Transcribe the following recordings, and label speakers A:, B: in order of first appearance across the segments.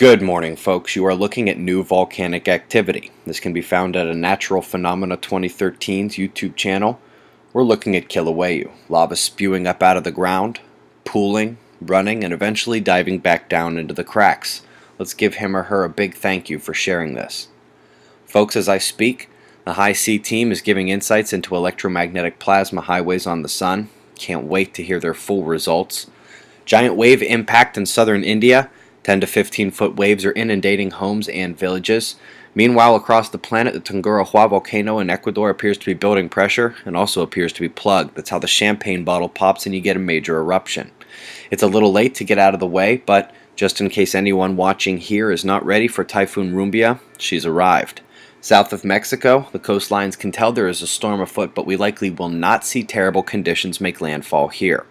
A: Good morning, folks. You are looking at new volcanic activity. This can be found at a Natural Phenomena 2013's YouTube channel. We're looking at Kilauea, lava spewing up out of the ground, pooling, running, and eventually diving back down into the cracks. Let's give him or her a big thank you for sharing this. Folks, as I speak, the High C team is giving insights into electromagnetic plasma highways on the Sun. Can't wait to hear their full results. Giant wave impact in southern India. 10 to 15 foot waves are inundating homes and villages. Meanwhile, across the planet, the Tungurahua volcano in Ecuador appears to be building pressure and also appears to be plugged. That's how the champagne bottle pops and you get a major eruption. It's a little late to get out of the way, but just in case anyone watching here is not ready for Typhoon Rumbia, she's arrived. South of Mexico, the coastlines can tell there is a storm afoot, but we likely will not see terrible conditions make landfall here.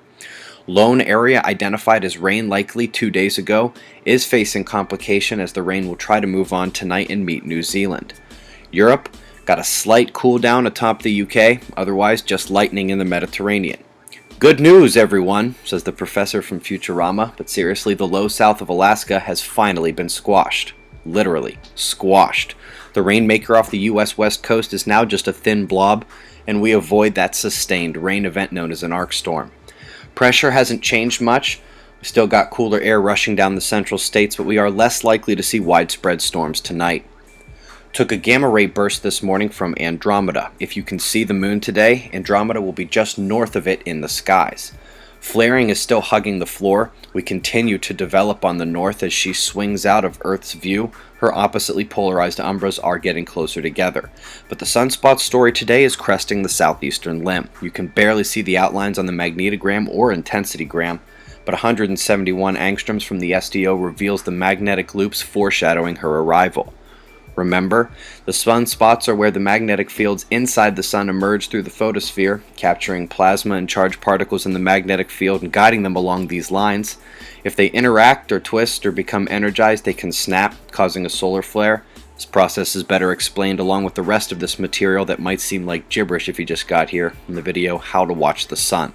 A: Lone area identified as rain likely 2 days ago is facing complication as the rain will try to move on tonight and meet New Zealand. Europe got a slight cool down atop the UK, otherwise just lightning in the Mediterranean. Good news, everyone, says the professor from Futurama, but seriously, the low south of Alaska has finally been squashed. Literally, squashed. The rainmaker off the US West Coast is now just a thin blob, and we avoid that sustained rain event known as an arc storm. Pressure hasn't changed much. We still got cooler air rushing down the central states, but we are less likely to see widespread storms tonight. Took a gamma ray burst this morning from Andromeda. If you can see the moon today, Andromeda will be just north of it in the skies. Flaring is still hugging the floor. We continue to develop on the north as she swings out of Earth's view. Her oppositely polarized umbras are getting closer together. But the sunspot story today is cresting the southeastern limb. You can barely see the outlines on the magnetogram or intensitygram, but 171 angstroms from the SDO reveals the magnetic loops foreshadowing her arrival. Remember, the sunspots are where the magnetic fields inside the sun emerge through the photosphere, capturing plasma and charged particles in the magnetic field and guiding them along these lines. If they interact or twist or become energized, they can snap, causing a solar flare. This process is better explained along with the rest of this material that might seem like gibberish if you just got here in the video, How to Watch the Sun.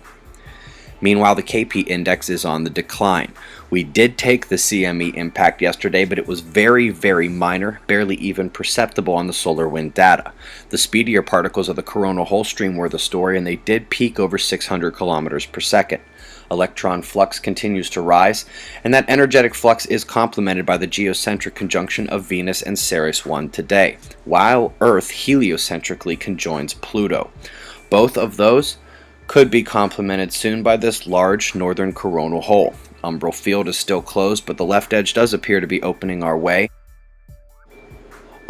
A: Meanwhile, the KP index is on the decline. We did take the CME impact yesterday, but it was very, very minor, barely even perceptible on the solar wind data. The speedier particles of the coronal hole stream were the story, and they did peak over 600 kilometers per second. Electron flux continues to rise, and that energetic flux is complemented by the geocentric conjunction of Venus and Ceres 1 today, while Earth heliocentrically conjoins Pluto. Both of those could be complemented soon by this large northern coronal hole. Umbral field is still closed, but the left edge does appear to be opening our way.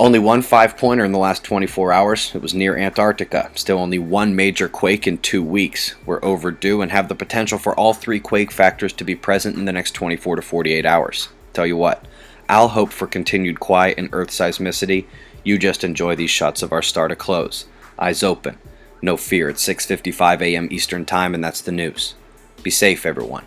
A: Only one 5-pointer in the last 24 hours. It was near Antarctica. Still only one major quake in 2 weeks. We're overdue and have the potential for all 3 quake factors to be present in the next 24 to 48 hours. Tell you what, I'll hope for continued quiet and Earth seismicity. You just enjoy these shots of our star to close. Eyes open. No fear, it's 6:55 a.m. Eastern Time, and that's the news. Be safe, everyone.